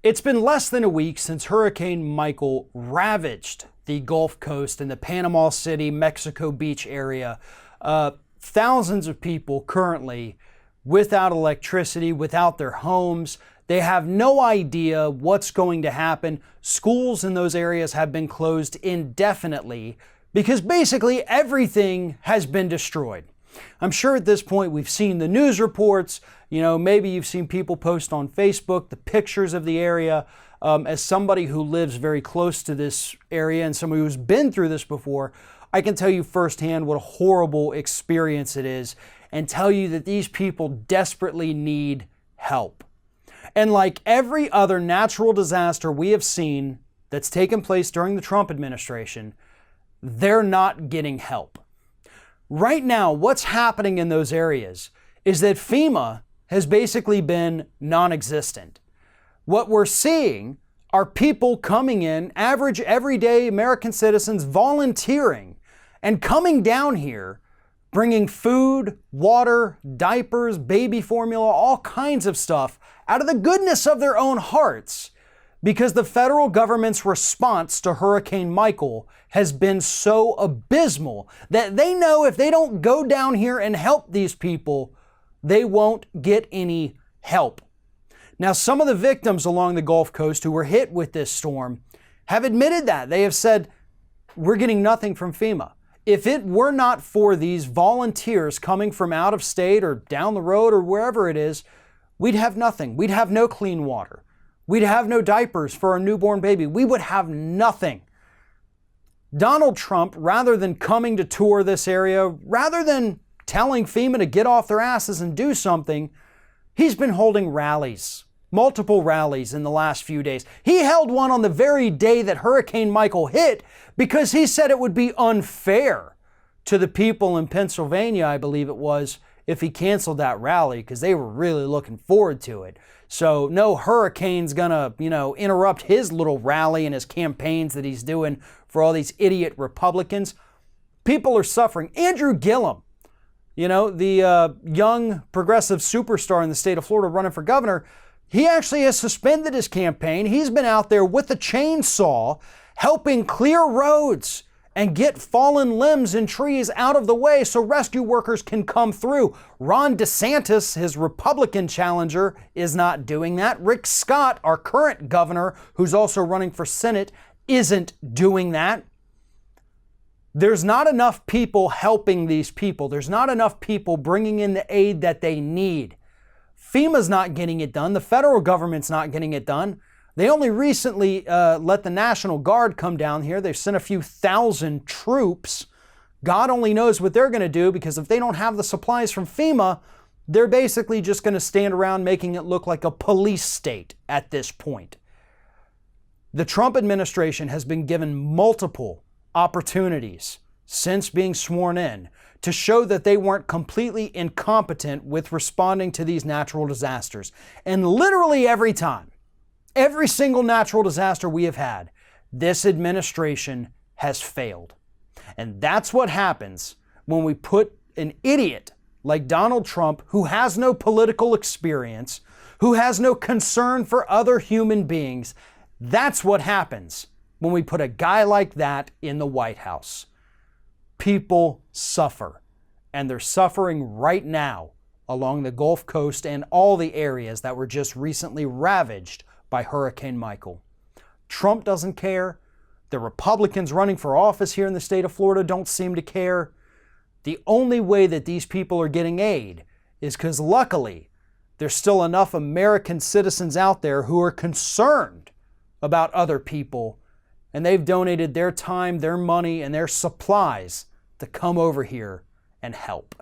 It's been less than a week since Hurricane Michael ravaged the Gulf Coast and the Panama City, Mexico Beach area. Thousands of people currently without electricity, without their homes. They have no idea what's going to happen. Schools in those areas have been closed indefinitely because basically everything has been destroyed. I'm sure at this point we've seen the news reports. Maybe you've seen people post on Facebook the pictures of the area. As somebody who lives very close to this area and somebody who's been through this before, I can tell you firsthand what a horrible experience it is and tell you that these people desperately need help. And like every other natural disaster we have seen that's taken place during the Trump administration, they're not getting help. Right now, what's happening in those areas is that FEMA has basically been non-existent. What we're seeing are people coming in, average everyday American citizens volunteering and coming down here, bringing food, water, diapers, baby formula, all kinds of stuff out of the goodness of their own hearts, because the federal government's response to Hurricane Michael has been so abysmal that they know if they don't go down here and help these people, they won't get any help. Now, some of the victims along the Gulf Coast who were hit with this storm have admitted that. They have said, we're getting nothing from FEMA. If it were not for these volunteers coming from out of state or down the road or wherever it is, we'd have nothing. We'd have no clean water. We'd have no diapers for our newborn baby. We would have nothing. Donald Trump, rather than coming to tour this area, rather than telling FEMA to get off their asses and do something, he's been holding rallies, multiple rallies in the last few days. He held one on the very day that Hurricane Michael hit because he said it would be unfair to the people in Pennsylvania, I believe it was, if he canceled that rally because they were really looking forward to it. So no hurricane's gonna, interrupt his little rally and his campaigns that he's doing for all these idiot Republicans. People are suffering. Andrew Gillum, the young progressive superstar in the state of Florida running for governor, he actually has suspended his campaign. He's been out there with a chainsaw helping clear roads and get fallen limbs and trees out of the way so rescue workers can come through. Ron DeSantis, his Republican challenger, is not doing that. Rick Scott, our current governor, who's also running for Senate, isn't doing that. There's not enough people helping these people. There's not enough people bringing in the aid that they need. FEMA's not getting it done. The federal government's not getting it done. They only recently let the National Guard come down here. They've sent a few thousand troops. God only knows what they're going to do, because if they don't have the supplies from FEMA, they're basically just going to stand around making it look like a police state at this point. The Trump administration has been given multiple opportunities since being sworn in to show that they weren't completely incompetent with responding to these natural disasters. And literally every time, every single natural disaster we have had, this administration has failed. And that's what happens when we put an idiot like Donald Trump, who has no political experience, who has no concern for other human beings. That's what happens when we put a guy like that in the White House. People suffer, and they're suffering right now along the Gulf Coast and all the areas that were just recently ravaged by Hurricane Michael. Trump doesn't care. The Republicans running for office here in the state of Florida don't seem to care. The only way that these people are getting aid is because luckily there's still enough American citizens out there who are concerned about other people, and they've donated their time, their money, and their supplies to come over here and help.